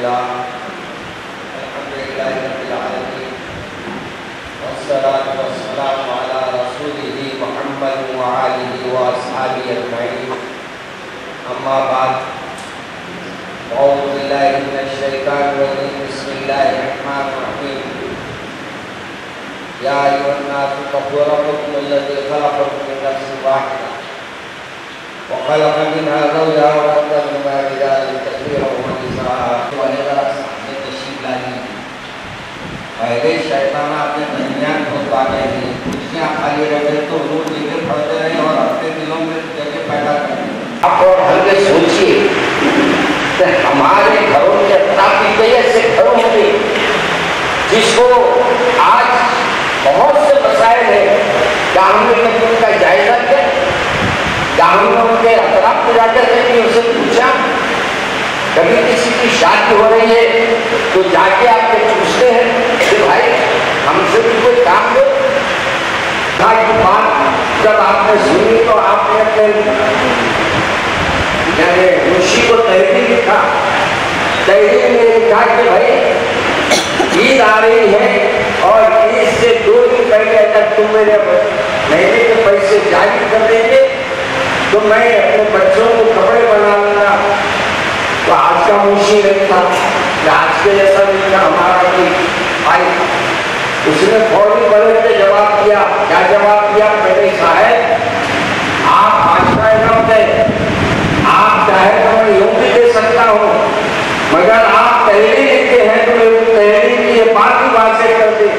لله الحمد لله رب العالمين والصلاة والسلام على رسوله محمد وآله وأصحابه أجمعين أما بعد أعوذ بالله من الشيطان الرجيم بسم الله الرحمن الرحيم يا أيها الناس اتقوا ربكم الذي خلقكم من نفس واحدة وخلق منها زوجها وبث منهما رجالا كثيرا ونساء ولذا صحبه تشریف لائی پہلے شیطان اپنے درمیان پہنچانے ہیں کچھیاں خالی رہے تو روز ذکر پڑھتے رہے اور اپنے دلوں میں جگہ پیدا کریں آپ اور ہلکے سوچیے کہ ہمارے گھروں کے اطرافی کئی ایسے گھر ہوں گے جس کو آج بہت سے مسائل ہیں کیا ہم نے کبھی ان کا جائزہ کیا کیا ہم نے ان کے اطراف کو جا کر کہیں ان سے پوچھا کبھی کسی کی شادی ہو رہی ہے تو جا کے آپ کے پوچھتے ہیں کہ بھائی ہم سے بھی کوئی کام دو آج کی بات جب آپ نے سنی تو آپ نے اپنے یعنی منشی کو تحریر لکھا تحریر میں لکھا کہ بھائی عید آ رہی ہے اور عید سے 2 دن پہلے اگر تم میرے مہینے کے پیسے جاری کر دیں گے تو میں اپنے بچوں کو کپڑے بنا لوں گا تو آج کا منشی نہیں تھا کہ آج کے جیسا نہیں تھا ہمارا کوئی بھائی اس نے فوری بڑے سے جواب دیا کیا جواب دیا میرے صاحب آپ آج کا انعام دیں آپ چاہے تو میں یوں بھی دے سکتا ہوں مگر آپ تحریر لکھتے ہیں تو میری تحریر کی یہ بات ہی واضح کر دیں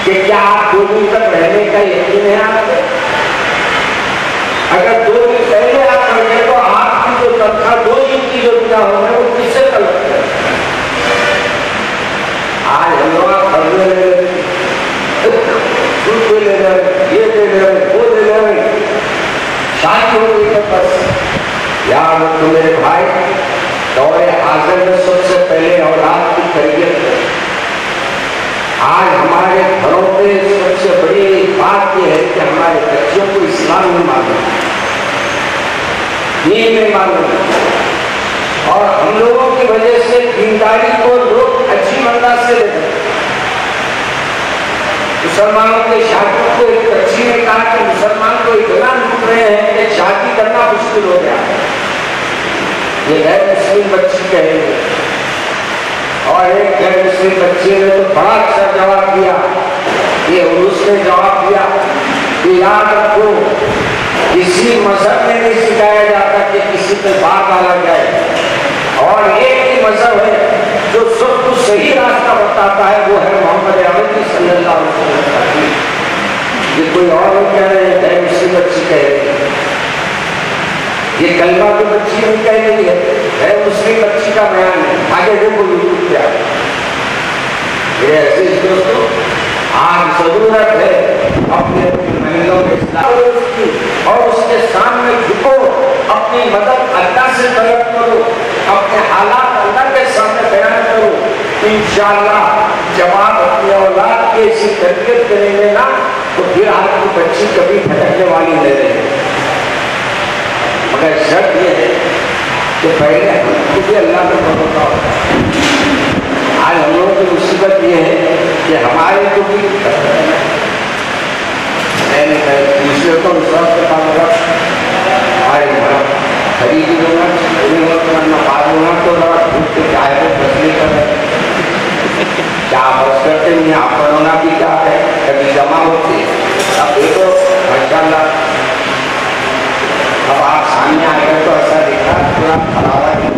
کہ کیا آپ 2 دن تک رہنے کا یقین ہے آپ کو اگر 2 دن پہلے آپ رہے تو آپ کی جو تنخواہ 2 دن کی جو دیا ہوگا وہ کس سے طلب کریں آج ہم لوگ خرچے لے رہے دودھ لے رہے یہ دے رہے وہ دے رہے شادی ہو گئی ہے بس یار تو میرے بھائی دور حاضر میں سب سے پہلے اولاد کی تربیت کریں آج ہمارے گھروں پہ سب سے بڑی بات یہ ہے کہ ہمارے بچوں کو اسلام نہیں معلوم دین نہیں معلوم اور ہم لوگوں کی وجہ سے دینداری کو لوگ اچھی انداز سے لیتے ہیں مسلمانوں کے شادی کو ایک بچی نے کہا کہ مسلمان کو اتنا لوٹ رہے ہیں کہ شادی کرنا مشکل ہو گیا یہ غیر مسلم بچی کہے گی اور ایک غیر مسلم بچی نے تو بڑا اچھا جواب دیا یہ عروس نے جواب دیا کہ یاد رکھو کسی مذہب میں نہیں سکھایا جاتا کہ کسی پہ بات ڈالا جائے اور ایک ہی مذہب ہے جو سب کو صحیح راستہ بتاتا ہے وہ ہے محمد عربی صلی اللہ علیہ وسلم یہ کوئی اور نہیں کہہ رہے ہیں غیر مسلم بچی کہہ رہی ہے یہ کلمہ کی بچی نہیں کہہ رہی ہے غیر مسلم بچی کا بیان ہے آگے دیکھو یوٹیوب پہ آئے میرے عزیز دوستو آج ضرورت ہے اپنے مہینوں کے اسلام اور اس کے سامنے جھکو اپنی مدد اللہ سے طلب کرو اپنے حالات اللہ کے سامنے بیان کرو انشاءاللہ جب آپ اپنی اولاد کی ایسی تربیت کریں گے نا تو پھر آپ کی بچی کبھی بھٹکنے والی نہیں رہے مگر شرط یہ ہے کہ پہلے ہم کو بھی اللہ کا بھروسہ ہوتا ہے آج ہم لوگوں کی مصیبت یہ ہے کہ ہمارے کو بھی میں نے دوسرے کو وشواس کے پاس رکھ ہمارے گھر خرید لوں گا نفا دوں گا تو ذرا دھوپ کے چائے کو بس نہیں کر رہے کیا بس کرتے نہیں آپ بنونا بھی کیا ہے کبھی جمع ہوتی ہے اب دیکھو ماشاء اللہ اب آپ سامنے آ گئے تو ایسا دیکھا پورا خراب ہے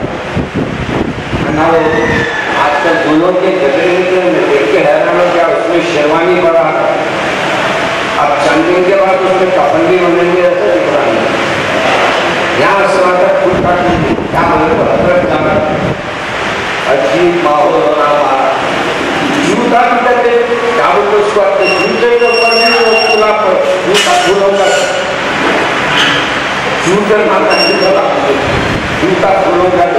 آج کل دونوں کے گزرے میں دیکھ کے حیران ہو گیا اس میں شیروانی پڑا اب چند دن کے بعد اس میں کفن بھی ہونے گے ایسا دکھ رہا ہے یہاں سے مطلب خود کا کیا بولے تو حضرت جانا عجیب ماحول ہونا ہمارا جوتا بھی کرتے کیا بولتے اس کو اپنے جوتے کے اوپر نہیں وہ کھلا پر جوتا کھولوں گا جوتے ماتا جوتا کھولوں گا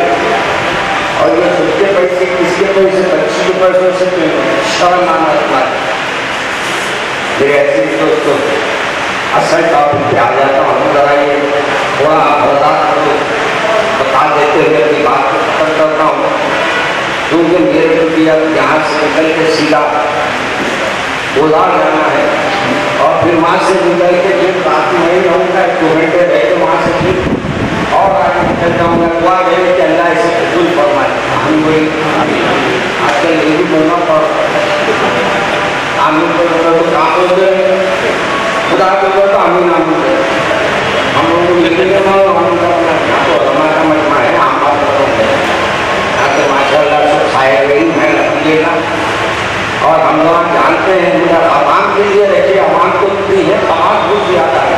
اور یہ خود کے پیسے کس کے پیسے بچی کے پیسوں سے شرم آنا ہمارے میرے ایسے دوستوں اصل ٹاپک پہ آ جاتا ہوں ذرا یہ تھوڑا برداشت کرو بتا دیتے ہوئے اپنی بات کو ختم کرتا ہوں کیونکہ میرے کو بھی اب یہاں سے نکل کے سیدھا بولا جانا ہے اور پھر وہاں سے نکل کے پھر رات میں نہیں رہوں گا 2 گھنٹے رہ کے وہاں سے پھر اور آگے نکل جاؤں گا دعا ہے کہ اللہ اسے قبول فرمائے. ہم کوئی آج کل یہ بھی بولنا پڑتا آمین تو کام ہو گئے خدا کو تو آمین آمین ہم لوگوں کو لکھنے میں ہم تو ہمارا مجمع ہے ہم بات کرتے ہیں ماشاء اللہ سب چھائے ہوئے میں رکھیے گا اور ہم لوگ جانتے ہیں عوام کے لیے رکھیے عوام کو اتنی ہے تمام بہت زیادہ ہے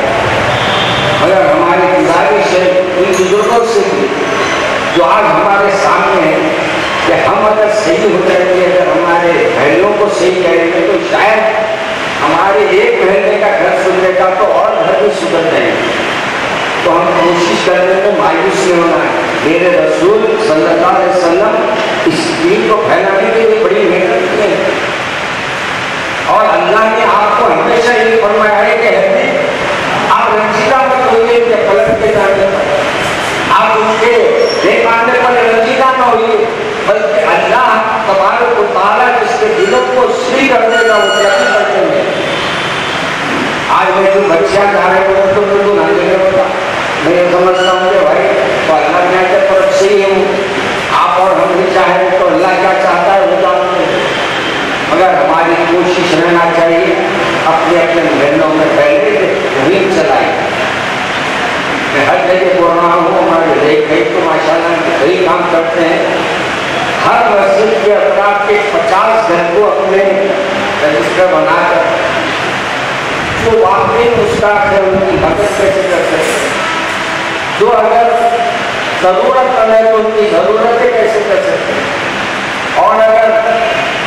مگر ہماری گزارش ہے ان بزرگوں سے بھی جو آج ہمارے سامنے ہیں کہ ہم اگر صحیح ہو جائیں گے اگر ہمارے بہنوں کو صحیح کریں گے تو شاید ہمارے ایک مہینے کا گھر سدھرے گا تو اور گھر بھی سدھر جائیں گے. تو ہم کوشش کرنے میں مایوس نہیں ہونا ہے. میرے رسول صلی اللہ علیہ وسلم اس دین کو پھیلانے کے لیے بڑی محنت کی ہے اور اللہ نے آپ کو ہمیشہ یہ فرمایا ہے کہ آپ رنجیدہ مت ہوئیے کہ پلٹ کے جانے پر آپ ان کے دیکھ آنے پر رنجیدہ نہ ہوئیے بلکہ اللہ تبارک و تعالیٰ جس کے دلوں کو صحیح کر دے گا وہ کیا کرتے ہیں. آج میں جو بچیاں جا رہے ہیں تو بالکل نہ لے ہوتا میں یہ سمجھتا ہوں کہ بھائی تو اللہ کیا کہ طرف سے ہی ہوں آپ اور ہم بھی چاہیں تو اللہ کیا چاہتا ہے وہ جانتے ہیں مگر ہماری کوشش رہنا چاہیے اپنے اپنے محلوں میں پہلے مہم چلائیں. میں ہر جگہ بول رہا ہوں ہمارے دیکھ گئی تو ماشاء اللہ کئی کام کرتے ہیں. ہر مسجد کے اطراف کے 50 گھر کو اپنے رجسٹر بنا کر جو واقعی مستحق ہے ان کی مدد کیسے کر سکتے جو اگر ضرورت ہے تو ان کی ضرورتیں کیسے کر سکتے اور اگر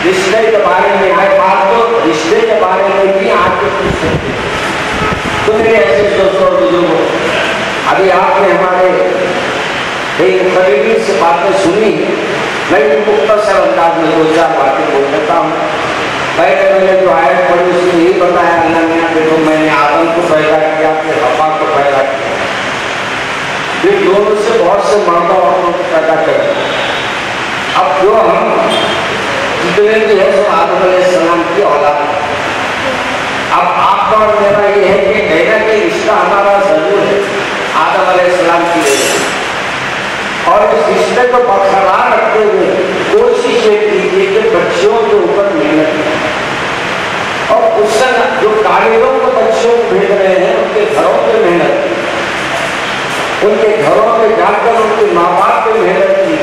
رشتے کے بارے میں آئے بات تو رشتے کے بارے میں بھی آ کے پوچھ سکتے. تو میرے ایسے دوستوں اور بزرگوں ابھی آپ نے ہمارے کئی قریبی سے باتیں سنی میں بھی مختصر انداز میں 2-4 باتیں بول دیتا ہوں. پہلے میں نے جو آیت پڑھی اس میں یہی بتایا اللہ نے کہ جو میں نے آدم کو پیدا کیا پھر حوا کو پیدا کیا پھر دونوں سے بہت سے مردوں عورتوں کو پیدا کرے. اب جو ہم جتنے بھی ہے سب آدم علیہ السلام کی اولاد ہے. اب آپ کا اور میرا یہ ہے کہ کہیں نہ کہیں رشتہ ہمارا ضرور ہے آدم علیہ السلام کی وجہ سے اور اس رشتے کو برقرار رکھتے ہوئے کوشش یہ کیجیے کہ بچوں کے اوپر محنت کریں اور اس سے جو کاریگروں کو بچوں کو بھیج رہے ہیں ان کے گھروں پہ محنت کی ان کے گھروں پہ جا کر ان کے ماں باپ پہ محنت کی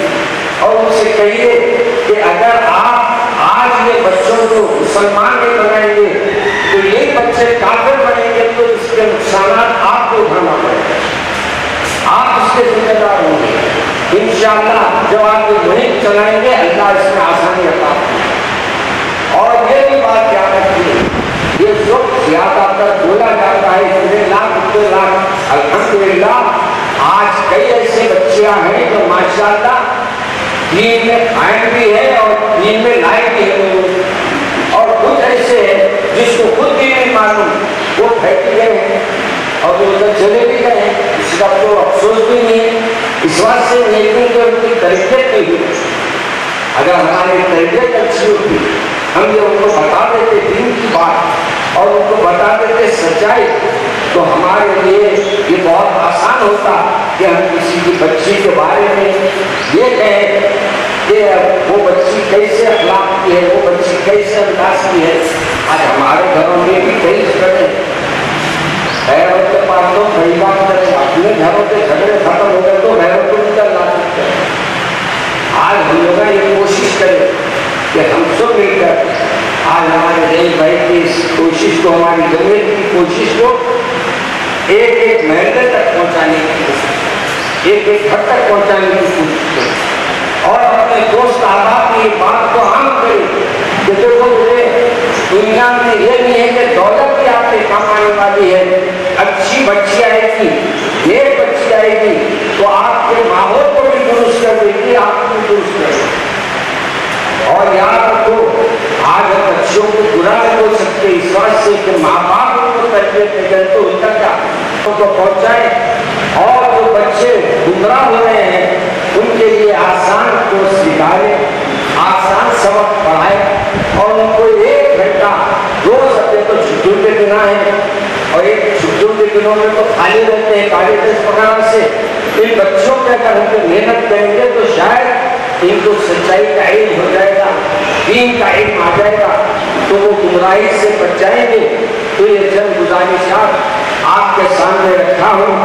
اور ان سے کہیے کہ اگر آپ آج یہ بچوں کو مسلمان نہیں بنائیں گے تو یہ بچے کافر بنیں گے تو اس کے نقصانات آپ کو اٹھانا پڑے گا آپ اس کے ذمہ دار ہوں گے. انشاءاللہ جب آپ یہ مہم چلائیں گے اللہ اس میں آسانی عطا کرے. اور یہ بھی بات یاد رکھیے یہ جو زیادہ تر بولا جاتا ہے اتنے لاکھ الحمدللہ آج کئی ایسے بچیاں ہیں جو ماشاءاللہ دین میں قائم بھی ہے اور دین میں لائق بھی ہے اور کچھ ایسے ہیں جس کو خود بھی نہیں معلوم وہ بیٹھ گئے ہیں اور وہ ادھر چلے بھی گئے ہیں اس کا تو افسوس بھی نہیں ہے. اس بات سے نہیں کہ ان کی تربیت نہیں ہوئی. اگر ہماری تربیت اچھی ہوتی ہم یہ ان کو بتا دیتے دین کی بات اور ان کو بتا دیتے سچائی تو ہمارے لیے یہ بہت آسان ہوتا کہ ہم کسی کی بچی کے بارے میں یہ کہیں کہ وہ بچی کیسے اخلاق کی ہے وہ بچی کیسے انداز کی ہے. آج ہمارے گھروں میں بھی کئی جھگڑے غیروں کے پاس تو کئی بات کریں اپنے گھروں کے جھگڑے ختم ہو گئے تو غیروں کو نکل لا سکتے ہیں. آج ہم لوگ یہ کوشش کریں کہ ہم سب مل کر آج ہمارے دیش بھائی کی اس کوشش کو ہماری جمہوریت کی کوشش کو ایک ایک محلے تک پہنچانے کی کوشش ایک ایک گھر تک پہنچانے کی کوشش کریں اور اپنے دوست احباب کی بات کو عام کریں کہ دیکھو مجھے دنیا میں یہ نہیں ہے کہ دولت بھی آپ کے کام آنے والی ہے. اچھی بچی آئے گی نیک بچی آئے گی تو آپ کے ماحول کو بھی درست کر دے گی آپ کو بھی درست کر دے گی. اور یاد رکھو آج ہم بچوں کو برا نہیں بول سکتے اس بات سے کہ ماں باپ ان کو تربیت دے گئے تو ان تک ان کو پہنچائے اور جو بچے گمراہ ہو رہے ہیں ان کے لیے آسان کو سکھائے सबक पढ़ाए और उनको 1 घंटा रोज अपने तो छुट्टियों के दिन है और एक छुट्टियों के दिनों में तो खाली रहते हैं कालेज वगैरह से। इन बच्चों के अगर हम मेहनत करेंगे तो शायद इनको सच्चाई का इल्म हो जाएगा, दीन का इल्म आ जाएगा, तो वो गुमराही से बच जाएंगे। तो ये चंद गुजारिशात आपके सामने रखा हूँ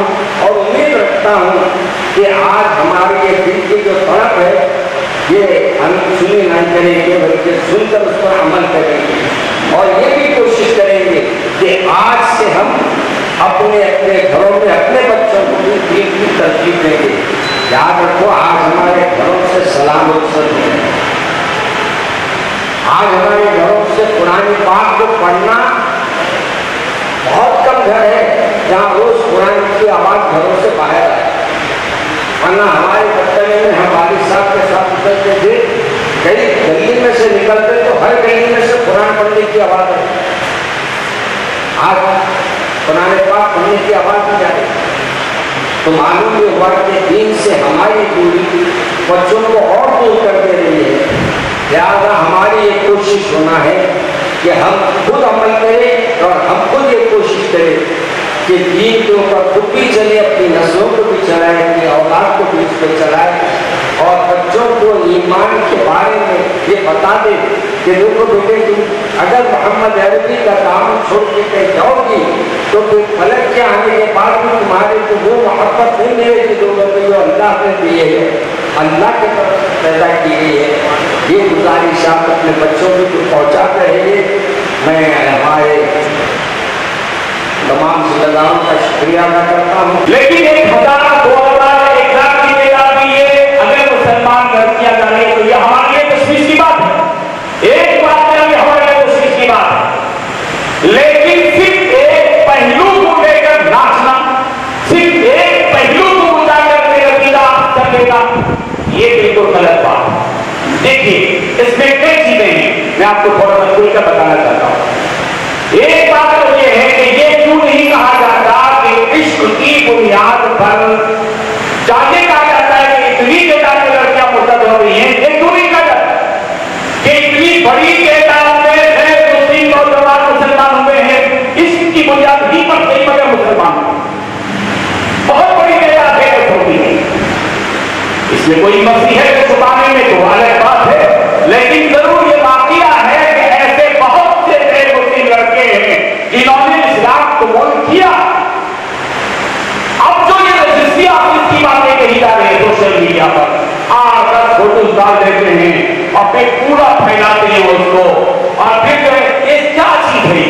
और उम्मीद रखता हूँ कि आज हमारी ये दिल की जो तड़प है ये हम सुनी नहीं करेंगे बल्कि सुनकर उस पर अमल करेंगे और ये भी कोशिश करेंगे कि आज से हम अपने अपने घरों में अपने बच्चों को भी दीन की तरकीब देंगे। याद रखो आज हमारे घरों से सलाम उत्सव है, आज हमारे घरों से कुरान पाक को पढ़ना बहुत कम घर है जहाँ रोज कुरान की आवाज घरों से बाहर आए। वरना हमारे बचपन में हम वालिद साहब के साथ निकलते थे, कई गली में से निकलते तो हर गली में से कुरान पढ़ने की आवाज है। आज कुरान पाक पढ़ने की आवाज नहीं आ रही। तो मालूम ये हुआ कि दीन से हमारी दूरी बच्चों को और दूर कर दे रही है। लिहाजा हमारी ये कोशिश होना है कि हम खुद अमल करें और हम खुद ये कोशिश करें कि दीन के ऊपर खुद भी चले, अपनी नस्लों को भी चलाए, अपनी औलाद को भी इस पर चलाए और बच्चों को ईमान के बारे में ये बता दे कि देखो बेटे तुम अगर मोहम्मद अरबी का काम छोड़ के कहीं जाओगी तो फिर फलक के आने के बाद भी तुम्हारे को वो मोहब्बत नहीं मिलेगी जो अल्लाह ने दिए है, अल्लाह के तरफ से पैदा की गई है। ये गुजारिश आप अपने बच्चों को पहुँचाते रहिए। मैं हमारे तमाम जिम्मेदारों का शुक्रिया अदा करता हूँ। लेकिन 1000, 2000, 1 लाख की तादाद में ये अगर मुसलमान कर दिया जाए तो ये हमारे लिए तशवीश की बात है। एक बात में हमारे लिए तशवीश की बात है, लेकिन सिर्फ एक पहलू को लेकर नाचना, सिर्फ एक पहलू को उजागर कर नतीजा कर देगा, ये बिल्कुल गलत बात है। देखिए इसमें कई चीजें हैं, मैं आपको थोड़ा सा खुलकर बताना चाहता हूँ। एक बात तो ये है कि ये क्यों नहीं कहा जाता कि इश्क की बुनियाद पर जाने कहा जाता है कि इतनी तादाद में लड़कियां मुर्तद हो रही हैं, ये क्यों नहीं कहा जाता कि इतनी बड़ी तादाद में मुस्लिम नौजवान मुसलमान हुए हैं, इसकी बुनियाद ही पर नहीं मगर मुसलमान बहुत बड़ी तादाद है होती है। इसमें कोई मसीह है तो छुपाने में तो अलग बात है, लेकिन जरूर ये वाकया है कि ऐसे बहुत से मुस्लिम लड़के हैं जिन्होंने इस्लाम कबूल किया। अब जो ये रजिस्ट्री ऑफिस की बातें कही जा रही है सोशल मीडिया पर, आकर फोटो डाल देते हैं और फिर पूरा फैलाते हैं उसको और फिर जो है ये क्या चीज है।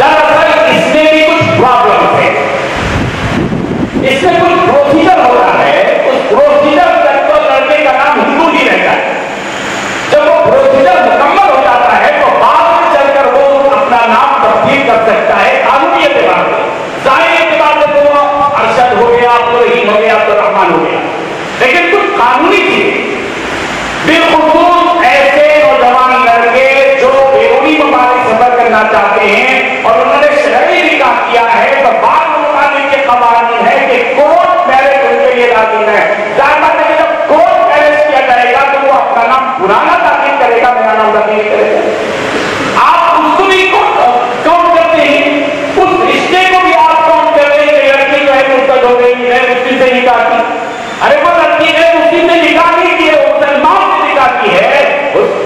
दरअसल इसमें भी कुछ प्रॉब्लम है, इसमें कुछ प्रोसीजर हो रहा है। उस प्रोसीजर तक तो लड़के का नाम हिंदू ही रहता है। जब वो प्रोसीजर मुकम्मल हो जाता है तो बाद में चलकर वो अपना नाम तब्दील कर सकता है कानूनी एतबार से। ज़ाहिरी एतबार से तो अरशद हो गया, अब्दुल रहीम हो गया, अब्दुल रहमान हो गया, लेकिन कुछ कानूनी चीजें बिलखुसूस ऐसे नौजवान लड़के जो बेरूनी ममालिक सफर करना चाहते हैं और उन्होंने शरई निकाह किया है तो बाद मुताबिक के कवानीन है कि कोर्ट मैरिज उनके लिए लाजिम है। जाहिर है जब कोर्ट मैरिज किया जाएगा तो वो अपना नाम पुराना दाखिल करेगा, मेरा नाम दाखिल करेगा। आप उसको भी काउंट करते हैं, उस रिश्ते को भी आप काउंट कर रहे हैं। लड़की जो है मुर्तद हो गई है, मुस्लिम से निकाह की, अरे वो लड़की है मुस्लिम से निकाह नहीं की है, मुसलमान से निकाह की है।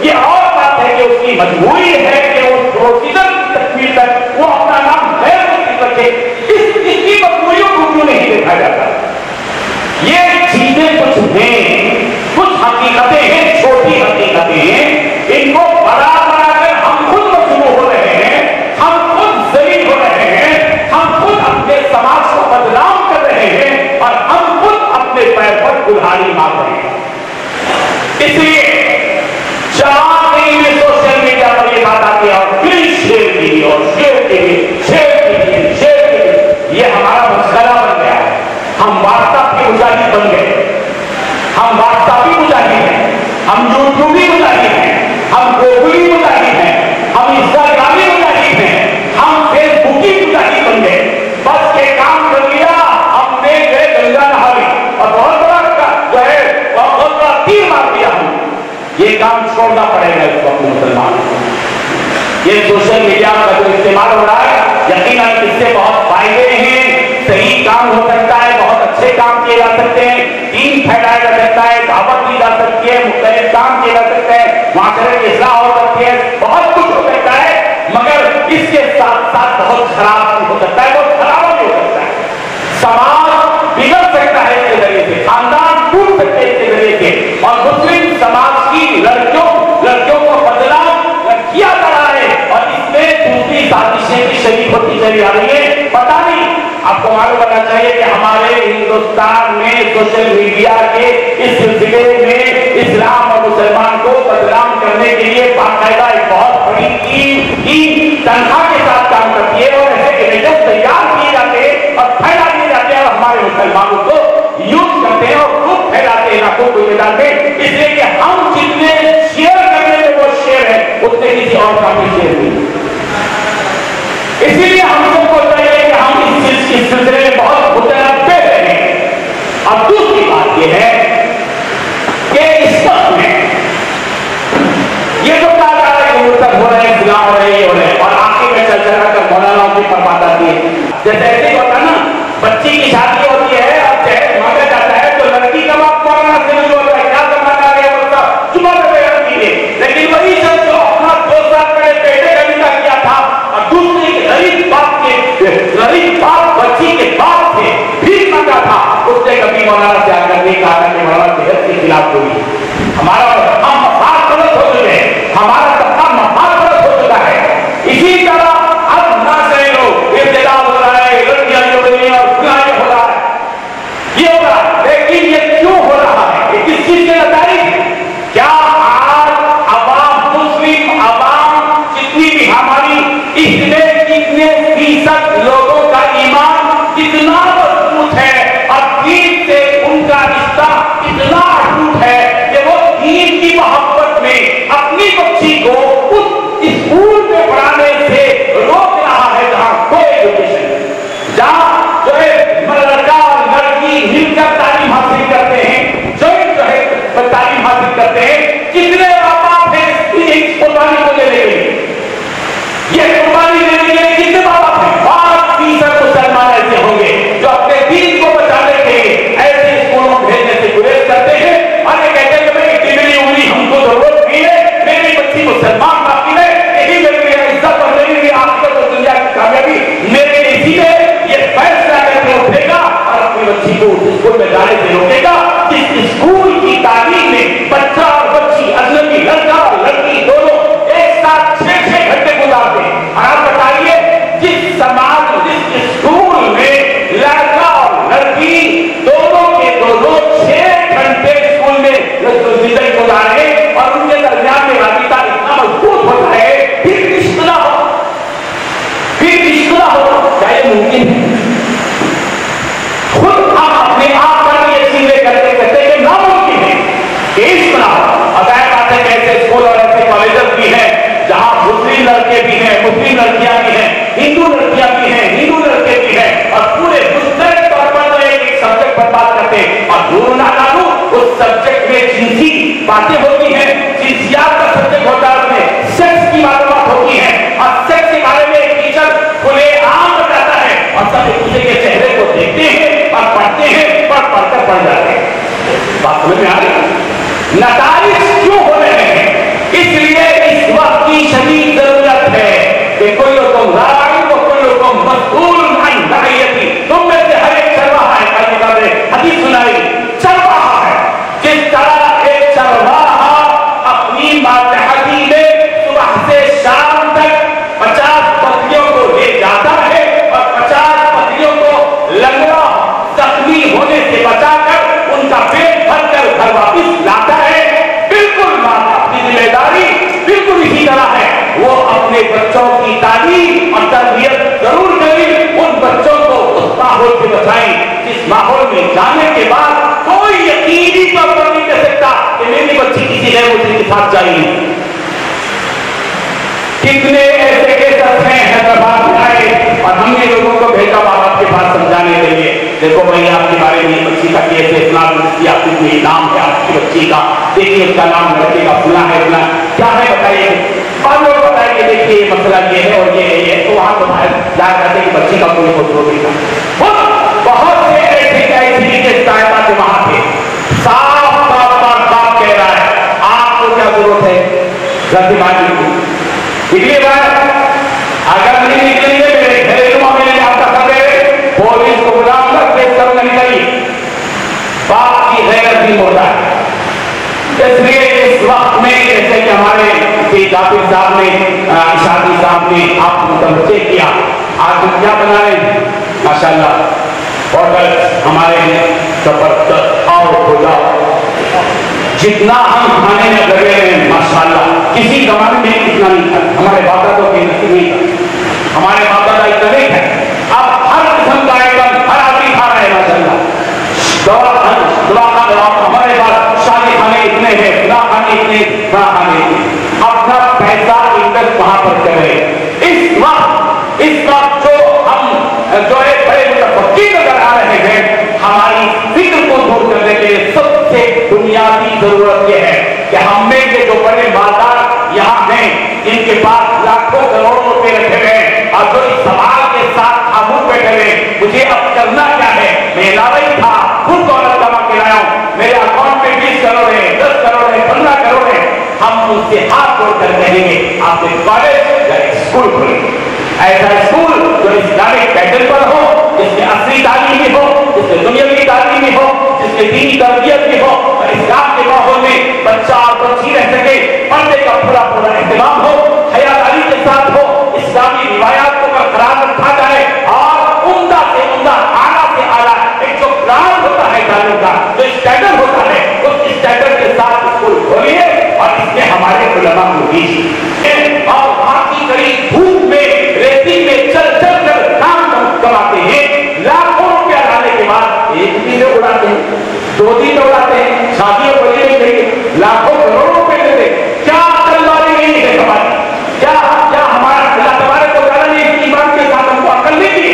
ये और बात है कि उसकी मजबूरी है कि उस प्रोसीजर की तकमील तक वो अपना नाम है मुस्लिम रखे। इसकी मजबूरियों को क्यों नहीं देखा जाता? ये चीजें कुछ हैं, कुछ हकीकतें हैं, छोटी हकीकतें हैं, इनको बड़ा बनाकर हम खुद मजबूर हो रहे हैं, हम खुद जलील हो रहे हैं, हम खुद अपने समाज को बदनाम कर रहे हैं और हम खुद अपने पैर पर कुल्हाड़ी मार रहे हैं। इसलिए सोशल मीडिया पर ये बात आती है और प्लीज शेयर कीजिए और शेयर कीजिए, शेयर कीजिए, शेयर कीजिए। ये हमारा मसला बन गया है। हम व्हाट्सएप के मुजाहिद बन गए, हम व्हाट्सएप मुजाहिद हैं, हम यूट्यूबी मुजाहिद हैं, हम गूगली मुजाहिद हैं, हम इंस्टाग्रामी मुजाहिद हैं, हम फेसबुकी मुजाहिद बन गए। बस के काम कर लिया, हमने गंगा नहा ली और बहुत बड़ा जो है बहुत बड़ा तीर मार दिया हम ये काम छोड़ना पड़ेगा इस वक्त मुसलमान को। ये सोशल मीडिया का जो इस्तेमाल हो रहा है, यकीनन इससे बहुत फायदे हैं, सही काम हो सकता है, बहुत अच्छे काम किए जा सकते हैं, दीन फैलाया जा सकता है, दावत दी जा सकती है, मुख्तलिफ काम किए जा सकते हैं, माशरे की इस्लाह हो सकती है, बहुत कुछ हो सकता है, मगर इसके साथ साथ बहुत खराब भी हो सकता है, बहुत खराब भी हो सकता है। समाज बिगड़ सकता है इसके जरिए से, खानदान टूट सकते हैं इसके जरिए से, और मुस्लिम समाज की लड़कियों को बदनाम किया जा रहा है, और इसमें दूसरी साजिशें भी शरीक होती चली आ रही है। पता नहीं, आपको मालूम होना चाहिए कि हमारे हिंदुस्तान में सोशल मीडिया के इस सिलसिले में इस्लाम और मुसलमान को बदनाम करने के लिए बाकायदा एक बहुत बड़ी टीम तनख्वाह के साथ काम करती है, और ऐसे इमेजेस तैयार किए जाते हैं और फैला दिए जाते हैं, और हमारे मुसलमानों को यूज करते हैं और खूब फैलाते हैं लाखों को ये डालते हैं, इसलिए कि हम जितने शेयर करने में वो शेयर है उतने किसी और का भी शेयर नहीं। इसीलिए हम सबको चाहिए कि हम इस सिलसिले में बहुत मुतनब्बे रहें। अब दूसरी बात यह है कि इस वक्त में ये जो कहा जा रहा है कि मुर्तद हो रहे हैं, गुनाह हो रहे हैं, और आखिर में चल कर मौलाना की फरमात आती है, जैसे ऐसे होता है ना, बच्ची की शादी होती है और जहर मांगा जाता है तो लड़की का बाप मौलाना से नहीं होता है, क्या जमाना आ गया बोलता चुमा में बयान कीजिए, लेकिन वही सब जो अपना 2 साल पहले बेटे का निकाह किया था और दूसरे गरीब बाप बच्ची के बाप से भीख मांगा था, उसने कभी मौलाना से आकर नहीं कहा कि मौलाना सेहत के खिलाफ हुई, हमारा हम मफाद गलत हो चुके हैं, हमारा सबका मफाद गलत हो चुका है। इसी तरह अब ना से लोग इब्तिदाल हो रहा है, लड़कियां जो बनी और गुनाह हो रहा है, ये हो रहा है, लेकिन ये क्यों हो रहा है, ये किस चीज के नतीजे? क्या आज अवाम, मुस्लिम अवाम जितनी भी हमारी, इसमें कितने फीसद लोगों का ईमान कितना मजबूत है और दीन से उनका रिश्ता कितना अटूट है कि वो दीन की मोहब्बत में अपनी बच्ची को उस स्कूल में पढ़ाने से रोक रहा है जहां कोई एजुकेशन, जहां जो है लड़का और लड़की मिलकर तालीम हासिल करते हैं, जो है तालीम हासिल करते हैं। कितने बाप हैं इस कुर्बानी को लेने के लिए, ये कुर्बानी देने के लिए कितने बाप हैं? 5% मुसलमान ऐसे होंगे जो अपने दीन को बचाने के लिए ऐसे स्कूलों में भेजने से गुरेज करते हैं, और ये कहते हैं कि भाई टिकली उंगली हमको जरूरत नहीं है, मेरी बच्ची मुसलमान बाकी है, यही मेरे लिए इज्जत और मेरे लिए आखिरत और दुनिया की कामयाबी मेरे लिए, इसीलिए ये फैसला करके उठेगा और अपनी बच्ची को उस स्कूल में जाने से रोकेगा जिस स्कूल की तालीम में बच्चा और बच्ची, अजनबी लड़का और लड़की दोनों एक साथ 6-6 घंटे गुजारते हैं। और आप बताइए, जिस समाज, जिस स्कूल में लड़का और लड़की दोनों के दोनों 6 घंटे स्कूल में जिंदगी गुजारे और उनके दरमियान में राबिता इतना मजबूत होता है, फिर रिश्ता हो, क्या ये मुमकिन है? खुद हम अपने आप पर ये चीजें करते कहते कि नामुमकिन है कि इस तरह। और जाहिर बात है कि ऐसे स्कूल और ऐसे कॉलेजेस भी हैं जहां मुस्लिम लड़के भी हैं, मुस्लिम लड़कियां भी हैं, हिंदू लड़कियां भी हैं, हिंदू लड़के भी हैं, और पूरे मुस्तकिल तौर पर एक सब्जेक्ट पर बात करते हैं, और दूर ना डालू उस सब्जेक्ट में जिनसी बातें होती हैं, जिनसियात का सब्जेक्ट होता है, उसमें सेक्स की मालूमात होती है, और सेक्स के बारे में एक टीचर खुले आम बताता है, और सब एक दूसरे के चेहरे को देखते हैं और पढ़ते हैं, पढ़कर पढ़ जाते हैं। बात समझ में आ रही? नताइज क्यों हो रहे हैं? इसलिए इस वक्त की शदीद जरूरत है कि कोई लोग राई व कोई लोग मसऊल अन रइयती, तुम में से हर एक चरवाहा है, हदीस सुनाई, चरवाहा है। जिस तरह एक चरवाहा अपनी मातहती में सुबह से शाम तक 50 बकरियों को ले जाता है और 50 बकरियों को लंगड़ा जख्मी होने से बचाकर उनका पेट भरकर घर वापिस लाता है, बिल्कुल माता की जिम्मेदारी बिल्कुल इसी तरह है। वो अपने बच्चों की तालीम और तरबियत जरूर करें, उन बच्चों को उस माहौल से बचाएं जिस माहौल में जाने के बाद कोई यकीनी तौर पर नहीं कह सकता कि मेरी बच्ची किसी गैर मुस्लिम के साथ जाएगी। कितने ऐसे केसेस हैं हैदराबाद में आए और हमने लोगों को भेजा माँ बाप के पास समझाने के लिए, देखो भाई आपके बारे में बच्ची का केस है, इस्लाम में आपकी कोई नाम है आपकी बच्ची का, देखिए उसका नाम लड़के का फुला है, फुला क्या है बताइए, और लोग बताएंगे देखिए मसला ये है और ये है, तो वहां तो बाहर जा करते कि बच्ची का कोई फोटो नहीं था। बहुत से ऐसे के सहायता से वहां थे, साफ तौर पर बाप कह रहा है आपको क्या जरूरत है गतिबाजी की, इसलिए अगर नहीं निकलेंगे मेरे घरेलू मामले में आपका कर पुलिस को बुलाऊंगा, केस करूंगा, निकलिए। बाप की गैरत भी होता है। इसलिए इस वक्त में जैसे कि हमारे जाफिर साहब ने, इशादी साहब ने आपको तवज्जो किया, आज हम क्या बना रहे हैं माशाल्लाह, होटल हमारे जबरदस्त और खुदा, जितना हम खाने में लगे हैं माशाल्लाह, किसी जमाने में इतना नहीं था, हमारे बाप दादों के नसीब नहीं था, हमारे बाप दादा इतना नहीं है। अब हर किस्म का आइटम हर आदमी खा रहे हैं माशाल्लाह, हमारे पास शादी खाने इतने हैं, ना खाने इतने, ना खाने इतने, अपना पैसा इन्वेस्ट वहां पर करें। इस वक्त जो है बड़े मुतफक्की नजर आ रहे हैं, हमारी फिक्र को दूर करने के लिए सबसे बुनियादी जरूरत यह है कि हम में के जो बड़े मालदार यहाँ हैं, जिनके पास लाखों करोड़ों रुपए रखे हुए हैं और जो इस सवाल के साथ खामोश बैठे हुए, मुझे अब करना क्या है, मैं लालच था, खुद दौलत जमा के लाया हूं, मेरे अकाउंट में 20 करोड़ है, 10 करोड़ है, 15 करोड़ है, हम उनसे हाथ जोड़कर कहेंगे आपने कॉलेज या स्कूल खोले, ऐसा स्कूल जो इस्लामिक पैटर्न पर हो, जिसमें असली तालीम भी हो, जिसमें दुनियावी तालीम भी हो, जिसमें दीनी तरबियत भी हो, और इस्लाम के माहौल में बच्चा और बच्ची रह सके, पर्दे का पूरा एहतमाम हो, हयादारी के साथ हो, इस्लामी रिवायात को बरकरार रखा जाए और उम्दा से उम्दा, आला से आला एक जो प्लान होता है तालीम का, जो स्टैंडर्ड होता है, उस स्टैंडर्ड के साथ स्कूल खोलिए और इसमें हमारे उलमा को दीजिए। और वहां की कड़ी धूप में, रेती में चल कर काम कमाते हैं, लाखों रुपया लाने के बाद एक दिन उड़ाते हैं, 2 दिन उड़ाते हैं, शादियों को ले लेंगे, लाखों करोड़ों रुपए देते, क्या अकलवारी नहीं है हमारी, क्या हमारा अल्लाह तबारक व तआला ने इस ईमान के साथ हमको अकल नहीं दी,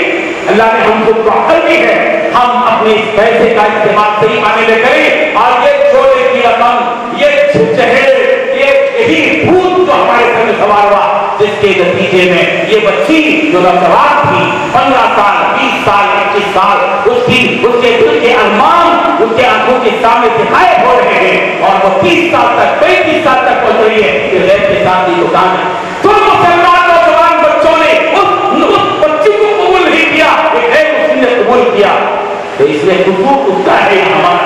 अल्लाह ने हमको अकल दी है, हम अपने इस पैसे का इस्तेमाल सही माने में करें और ये छोटे की रकम, ये चहेरे, यही भूत जो हमारे सर में सवार हुआ, जिसके नतीजे में ये बच्ची जो नौजवान थी, 15 साल, 20 साल, 25 साल, उसके दिल के अरमान उसके आंखों के सामने से गायब हो रहे हैं और वो 30 साल तक, 35 साल तक पहुंच रही है कि गैर के साथ ही दुकान है। तो मुसलमान नौजवान बच्चों ने उस बच्ची को कबूल नहीं किया, एक गैर मुस्लिम ने कबूल किया, तो इसलिए कबूल उसका है हमारा,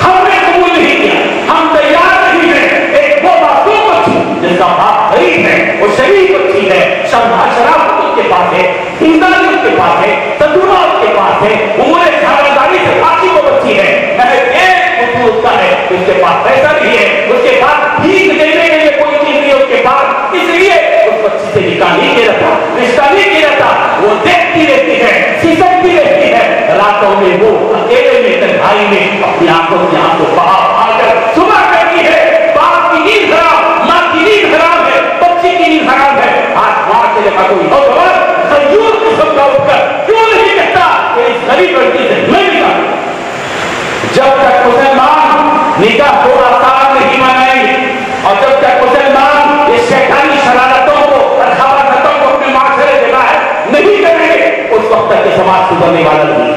हमने कबूल नहीं किया, हम तैयार नहीं है। एक वो मासूम बच्ची जिसका बाप गरीब है, वो शरीफ बच्ची है, शराब उसके पास है, ईंदानी उसके पास है, तजुर्बा उसके पास है, उम्र खानदानी से बाकी वो बच्ची है, उसका है, उसके पास पैसा नहीं है, उसके पास भीख देने के लिए कोई चीज नहीं है उसके पास, इसलिए उस बच्ची से निकाह नहीं किया था, रिश्ता नहीं किया था, वो देखती रहती है, सिसकती रहती है, रातों में वो अकेले में तन्हाई में अपनी आंखों से आंखों बहाकर सुबह करती है, बाप की नींद खराब, माँ की नींद खराब है, बच्ची की नींद खराब है। आज वहां से देखा कोई नौजवान खजूर किस्म का उठकर क्यों नहीं कहता कि इस गरीब लड़की से मैं निकाल, जब तक मुसलमान निकाह को आसान नहीं मनाएंगे और जब तक मुसलमान इस शैतानी शरारतों को और खवासतों को अपने माशरे से बाहर नहीं करेंगे, उस वक्त तक समाज सुधरने वाला नहीं।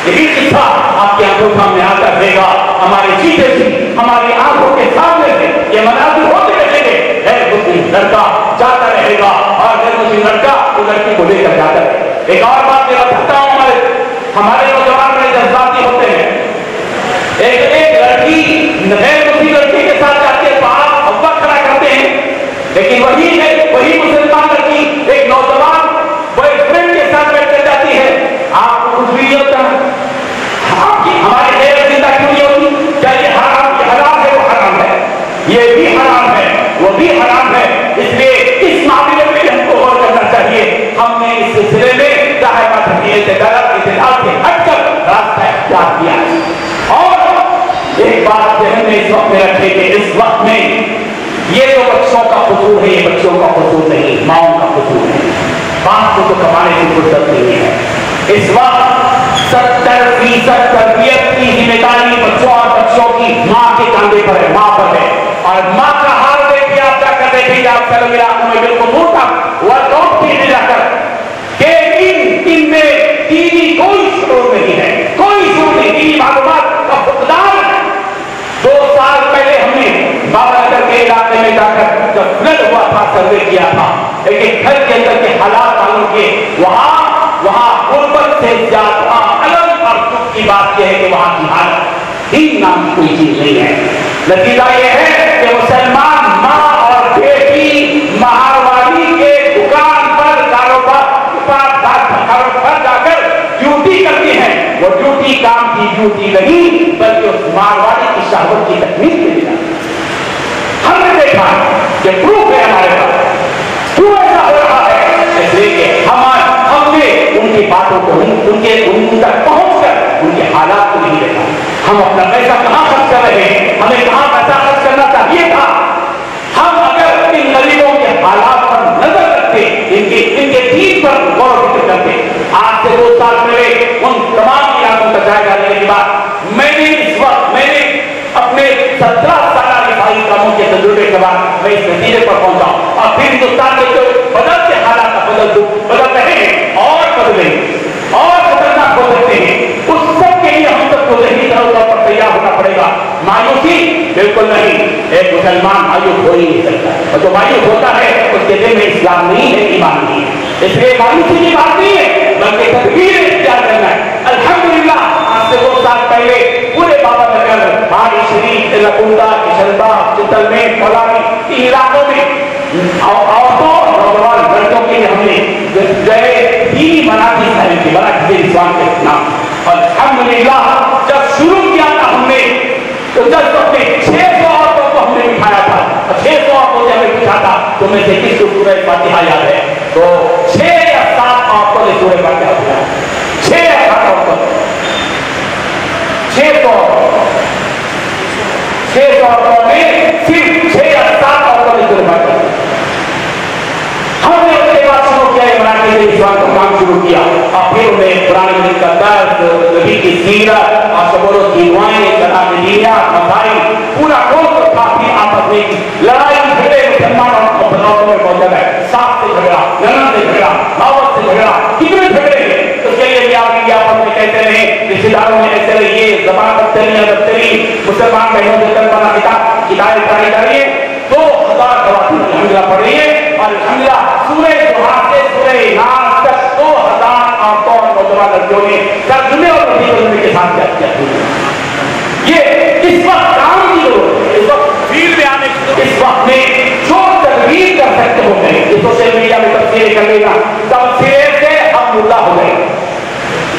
यही किस्सा आपकी आंखों सामने आता रहेगा, हमारे जीते जी हमारी आंखों के सामने से ये मनाजिर होते रहेंगे, गैर मुस्लिम लड़का जाता रहेगा और गैर मुस्लिम लड़का वो लड़की को लेकर जाता है। एक और बात मैं बताता हूँ, हमारे नौजवान बड़े जज्बाती होते हैं, एक लड़की गैर मुस्लिम लड़की के साथ जाके बाप अब्बा खड़ा करते हैं, लेकिन वही मुसलमान लड़की एक नौजवान बॉयफ्रेंड के साथ बैठ जाती है, आपको कुछ भी होता है, हमारी गैर जिंदा क्यों नहीं होती? क्या ये हराम है, वो हराम है, ये भी हराम है, वो भी हराम है, इसलिए इस मामले में भी हमको गौर करना चाहिए। हमने इस सिलसिले में चाहे हटकर रास्ता इख्तियार किया है। और एक बात ध्यान में इस वक्त में रखे कि इस वक्त में ये जो बच्चों का कसूर है, ये बच्चों का कसूर नहीं, माओं का कसूर है। बाप को तो कमाने की फुर्सत नहीं है। इस वक्त 70% तरबियत की जिम्मेदारी बच्चों और बच्चों की माँ के कंधे पर है, माँ पर है। और माँ का हाल देखिए, आप क्या कर रहे थे, आप चलो इलाकों में बिल्कुल दूर तक वर्कआउट कीजिए जाकर कि इनमें दीनी कोई शोर नहीं है, कोई शोर नहीं, दीनी मालूमात का फुकदान। 2 साल पहले हमने बाबा नगर के इलाके में जाकर जब फ्लड हुआ था, सर्वे किया था, एक घर के अंदर के हालात मालूम किए। वहां गुर्बत से ज्यादा अलग और दुख की बात यह है कि वहां की हालत दीन नाम की कोई चीज नहीं है। नतीजा यह है कि मुसलमान माँ और बेटी महारवाड़ी के दुकान पर कारोबार जाकर ड्यूटी करती हैं। वो ड्यूटी काम की ड्यूटी नहीं, बल्कि उस मारवाड़ी की शहावत की तकलीफ के लिए। हमने देखा कि प्रूफ है हमारे पास, क्यों ऐसा हो रहा है, इसलिए कि हमने उनकी बातों को उन तक पहुंचकर उनके हालात को नहीं देखा। हम अपना पैसा कहां खर्च कर रहे हैं, हमें कहां पैसा खर्च करना चाहिए था। हम अगर इन गरीबों के हालात पर नजर रखते, इनके दीन पर गौर फिक्र करते। आज से 2 साल पहले उन तमाम इलाकों का जायजा लेने के बाद मैंने अपने 17 साल रिफाई कामों के तजुर्बे के बाद मैं इस नतीजे पर पहुंचा। और फिर हिंदुस्तान के जो बदलते हालात बदल रहे हैं और बदलेंगे और खतरनाक हो सकते हैं, उस सब के लिए हम सबको ज़हनी तौर पर तैयार होना पड़ेगा। मायूसी बिल्कुल नहीं, एक मुसलमान मायूस हो ही नहीं सकता, और जो मायूस होता है उसके दिल में इस्लाम नहीं है, ईमान नहीं है। इसलिए मायूसी की बात नहीं है, बल्कि तदबीर इख्तियार करना है। अल्हम्दुलिल्लाह, आज से 2 साल पहले पूरे बाबा नगर, हारी शरीफ, लकुंदा, किशनबाग, चितलमेट, फलानी इलाकों में औरतों और नौजवान लड़कों के लिए हमने गए दीनी मराठी साहिब की मराठी इस्लाम के नाम। अल्हम्दुलिल्लाह, जब शुरू किया था हमने, तो जब अपने 600 औरतों को हमने बिठाया था, 600 औरतों से हमें पूछा था तुम्हें से किसको सूरह फातिहा याद है, तो 6 या 7 औरतों ने सूरह फातिहा दिया। 6 या 7 औरतों, 600 औरतों में सिर्फ 6 या 7 औरतों ने सूरह फातिहा दिया। हमने उसके बाद शुरू किया, मराठी से इस्लाम का काम शुरू किया, और फिर उन्हें पुराने दिन का दर्द, नबी की सीरत, आशबोलो की दुआएं, जनाब दीनिया, मसाई, पूरा कोर्स था। फिर आपस में लड़ाई झगड़े मुसलमानों और बदलावों में पहुंचा है। साथ से झगड़ा, ननद से झगड़ा, दावत से झगड़ा, कितने झगड़े हैं। तो चलिए भी आप आपस में कहते रहे, रिश्तेदारों में ऐसे रहिए, जबान बदतरी, मुसलमान बहनों से करना किताबें पढ़ाई करिए। 2000 खवातीन अल्हम्दुलिल्लाह पढ़ रही है, और अल्हम्दुलिल्लाह सूरह दुहा से सूरह नास तक 2000 औरतों और नौजवान लड़कियों ने तर्जुमे और तर्जुमे के साथ किया। ये इस वक्त काम की जरूरत है, इस वक्त फील्ड में आने की, इस वक्त में जो तदबीर कर सकते हो गए, सोशल मीडिया में तफसीरें कर लेना, तफसीरें से हम मुद्दा हो गए।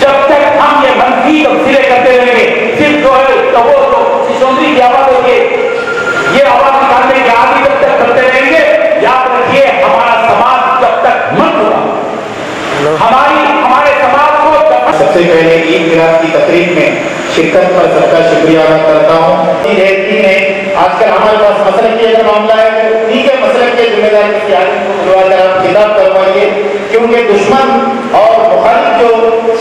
जब तक हम ये मनफी तफसीरें करते रहेंगे, सिर्फ जो है तो वो सिसोंदरी की आवाज होगी, ये आवाज निकालने की आदि जब तक करते रहेंगे, याद रखिए हमारा समाज जब तक मत होगा, हमारे समाज को। सबसे पहले ईद मिलाद की तकरीब में शिरकत पर सबका शुक्रिया अदा करता हूँ। आजकल हमारे पास मसले की अगर मामला है तो ठीक है, मसले के जिम्मेदार किसी आदमी को बुलवा कर आप खिताब करवाइए, क्योंकि दुश्मन और मुखालिफ जो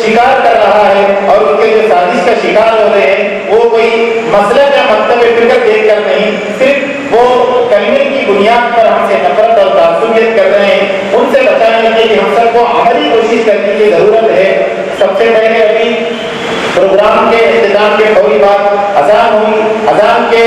शिकार कर रहा है और उनके जो साजिश का शिकार हो रहे हैं, वो कोई मसले का मतलब फिक्र देख कर नहीं, सिर्फ वो कलमे की बुनियाद पर हमसे नफरत और तासुबियत कर रहे हैं। उनसे बचाने के लिए हम सबको अमली कोशिश करने की जरूरत है। सबसे पहले अभी प्रोग्राम के इंतजाम के फौरी बाद अजान हुई, अजान के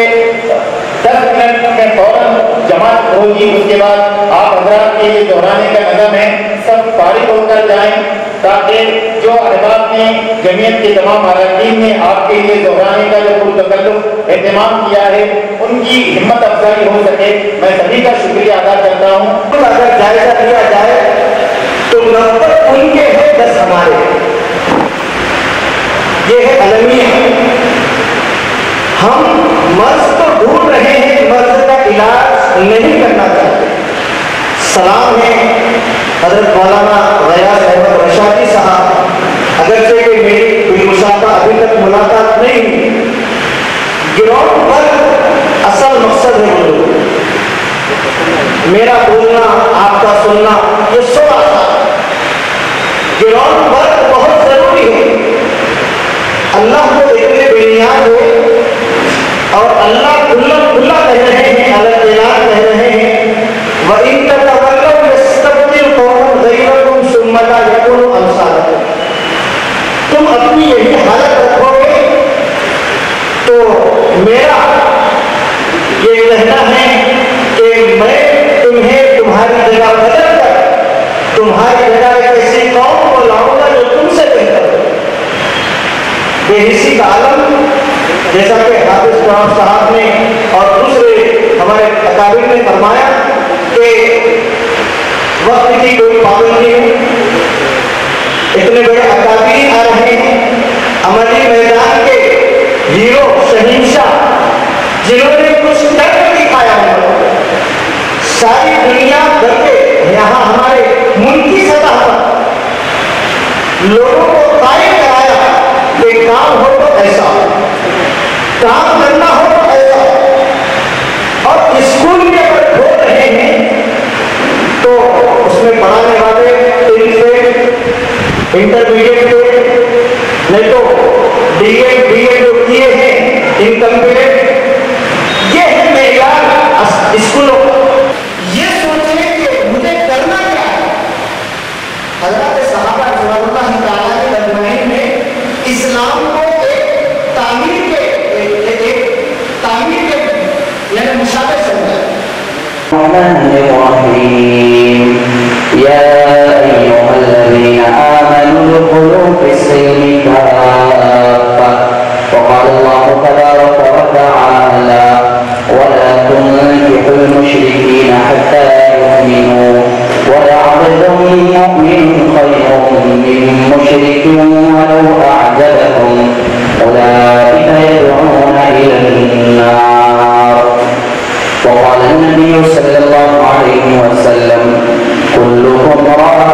10 मिनट में फौरन जमात होगी। उसके बाद आप हजरात के लिए दोहराने का नज़म है, सब फारिग होकर जाएं, ताकि जो अहबाब ने जमीयत के तमाम अरकान ने आपके लिए दोहराने का जो पुरतकल्लुफ़ एहतमाम किया है, उनकी हिम्मत अफजाई हो सके, मैं सभी का शुक्रिया अदा करता हूँ। अगर जायजा लिया जाए तो 90 उनके हैं, 10 हमारे। ये है अलमिया। हम मर्ज तो ढूंढ रहे हैं, मर्ज का इलाज नहीं करना चाहते। सलाम है हजरत मौलाना गयास अहमद रशादी साहब, अगरचे कि मेरी बिलमुसाफा अभी तक मुलाकात नहीं हुई, ग्राउंड पर असल मकसद है वो लोग, मेरा बोलना आपका सुनना ये सब आसान। ग्राउंड पर बहुत जरूरी है, अल्लाह को देखने बेनियाज है, اللہ کھلا کہہ رہے ہیں، اللہ اعلان کہہ رہے ہیں وَإِن تَتَوَلَّوْا يَسْتَبْدِلْ قَوْمًا غَيْرَكُمْ ثُمَّ لَا يَكُونُوا أَمْثَالَكُمْ۔ تم اپنی یہی حالت رکھو گے تو میرا یہ کہنا ہے کہ میں تمہیں تمہاری جگہ بدل کر تمہاری جگہ ایک ایسی قوم کو لاؤں گا جو تم سے بہتر ہو۔ بے حسی کا عالم، جیسا کہ حافظ قرآن صاحب نے اور دوسرے ہمارے اکابر نے فرمایا کہ وقت کی کوئی پابندی نہیں، اتنے بڑے اکابر آ رہے ہیں، عملی میدان کے ہیرو شہنشاہ جنہوں نے کچھ کر کے دکھایا ہے، ساری دنیا بلکہ یہاں ہمارے ملکی سطح پر لوگوں کو قائم کرایا کہ کام ہو تو ایسا، کام کرنا ہو تو ایسا، اور اسکول میں اگر کھول رہے ہیں تو اس میں پڑھانے والے انٹرمیڈیٹ کے نہیں تو ڈی ایڈ جو کیے ہیں انکمپلیٹ، یہ ہے معیار اسکولوں کا۔ یہ سوچیں کہ مجھے کرنا کیا ہے۔ حضرات صحابہ رضوان اللہ تعالیٰ اجمعین نے اسلام کو ایک تعمیر کے یعنی مشابہ سمجھا۔ الرحمن الرحیم یا ایھا الذین آمنوا ادخلوا فی السلم کافۃ وقال اللہ تبارک وتعالی ولا تنكحوا المشركين حتى يؤمنوا ولعبد مؤمن خير من مشرك ولو أعجبكم أولئك يدعون إلى النار وقال النبي صلى الله عليه وسلم كلكم راع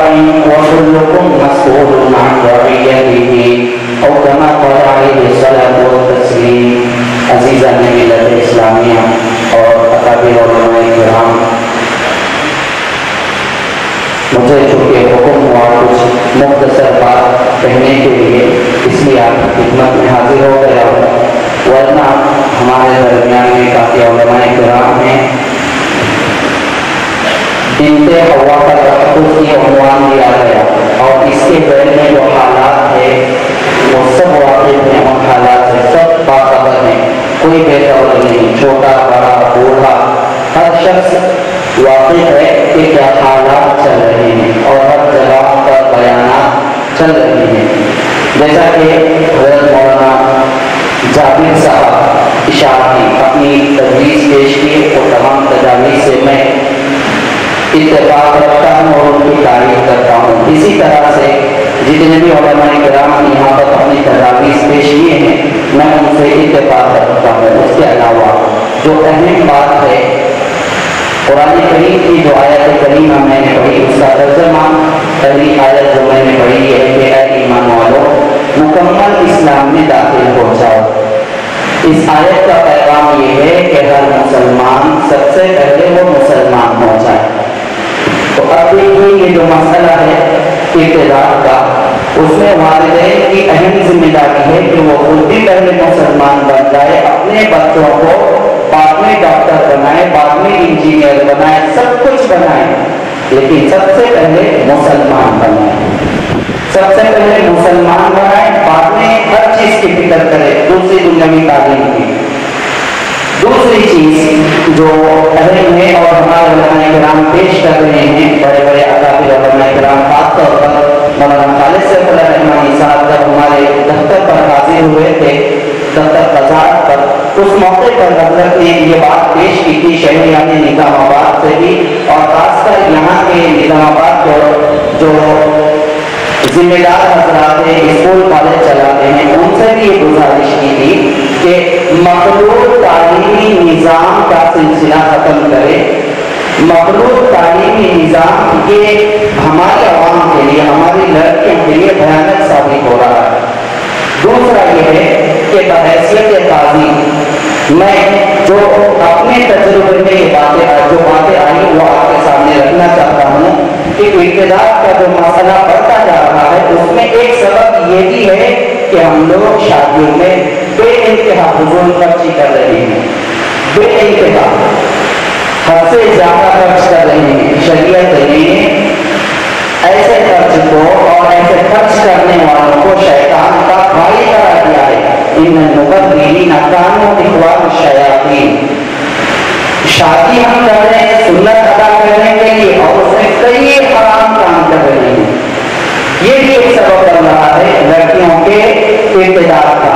وكلكم مسؤول عن رعيته أو كما قال عليه الصلاة والتسليم۔ عزیزان ملت اسلامیہ اور اکابر علماء کرام، مجھے چونکہ حکم ہوا کچھ مختصر بات کہنے کے لیے، اس لیے آپ کی خدمت میں حاضر ہو گیا ہوں، ورنہ ہمارے درمیان میں کافی علماء کرام ہیں۔ بنت حوا کا تحفظ کی عنوان دیا گیا اور اس کے بین میں جو حالات ہے وہ سب واقف ہیں، ان حالات سے سب باخبر ہیں، کوئی بے خبر نہیں، چھوٹا بڑا بوڑھا ہر شخص واقف ہے کہ کیا حالات چل رہے ہیں اور ہر جگہ پر بیانات چل رہے ہیں۔ جیسا کہ حضرت مولانا جابر صاحب اشاعتی اپنی تجویز پیش کی اور تمام تجاویز سے میں اتفاق رکھتا ہوں اور ان کی تعریف کرتا ہوں۔ اسی طرح سے جتنے بھی علماء کرام یہاں پر اپنی تجاویز پیش کیے ہیں میں ان سے اتفاق رکھتا ہوں۔ اس کے علاوہ جو اہم بات ہے، قرآن کریم کی جو آیت کریمہ میں نے پڑھی اس کا ترجمہ، پہلی آیت جو میں نے پڑھی ہے کہ اے ایمان والو مکمل اسلام میں داخل ہو جاؤ۔ اس آیت کا پیغام یہ ہے کہ ہر مسلمان سب سے پہلے وہ مسلمان ہو جائے۔ تو اب دیکھیے یہ جو مسئلہ ہے ابتداء کا، اس میں والدین کی اہم ذمہ داری ہے کہ وہ خود بھی پہلے مسلمان بن جائے، اپنے بچوں کو بعد میں ڈاکٹر بنائے، بعد میں انجینئر بنائے، سب کچھ بنائے، لیکن سب سے پہلے مسلمان بنائے، سب سے پہلے مسلمان بنائے، بعد میں ہر چیز کی فکر کرے، دوسری دنیاوی تعلیم کی۔ دوسری چیز جو اہم ہے اور ہمارے علماء کرام پیش کر رہے ہیں، بڑے بڑے اکابر علماء کرام، خاص طور پر مولانا خالد سیف اللہ رحمانی صاحب جب ہمارے دفتر پر حاضر ہوئے تھے، دفتر قضاء پر، اس موقع پر حضرت نے یہ بات پیش کی تھی شہریان نظام آباد سے بھی، اور خاص کر یہاں کے نظام آباد جو ذمہ دار حضرات اسکول کالج چلاتے ہیں ان سے بھی یہ گزارش کی تھی کہ مخلوط تعلیمی نظام کا سلسلہ ختم کرے۔ مخلوط تعلیمی نظام یہ ہمارے عوام کے لیے، ہماری لڑکیوں کے لیے بھیانک ثابت ہو رہا ہے۔ دوسرا یہ ہے کہ بحیثیت قاضی میں جو اپنے تجربے میں یہ باتیں آئی وہ آپ کے سامنے رکھنا چاہتا ہوں کہ ابتداء کا جو مسئلہ بڑھتا جا رہا ہے اس میں ایک سبب یہ بھی ہے کہ ہم لوگ شادیوں میں بے انتہا فضول خرچی کر رہے ہیں۔ से ज्यादा खर्च कर रहे हैं। शरीयत ने ऐसे खर्च को और ऐसे खर्च करने वालों को शैतान का भाई करार दिया है। इन मुकद्दरीन कानू इख्वान शयातीन। शादी हम कर रहे हैं सुन्नत अदा करने के लिए और उसमें कई हराम काम कर रहे हैं। ये भी एक सबब बन रहा है लड़कियों के इब्तिदार का।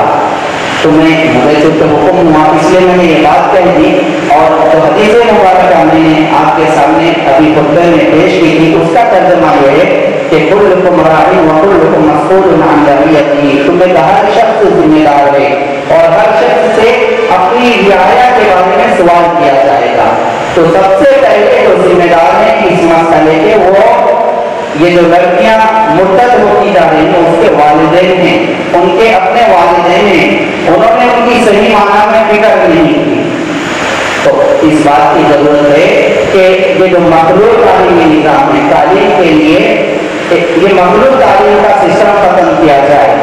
तुम्हें मुझे तो हुक्म हुआ इसलिए मैंने ये बात कह दी, और जो हदीस मुबारक मैंने आपके सामने अभी खुतबे में पेश की थी उसका तर्जुमा ये है कि कुल्लुकुम राइन व कुल्लुकुम मस्ऊलुन अन रइयतिही। तुम्हें हर शख्स जिम्मेदार है और हर शख्स से अपनी रियाया के बारे में सवाल किया जाएगा। तो सबसे पहले जो जिम्मेदार है इस मसले के वो ये जो लड़कियां मुर्तद होती जा रही हैं उसके वालिदैन हैं, उनके अपने वालिदैन हैं, उन्होंने उनकी सही माना में फिक्र नहीं की। तो इस बात की जरूरत है कि ये जो मखलूक तालीमी निज़ाम है तालीम के लिए ये मखलूक तालीम का सिस्टम खत्म किया जाए।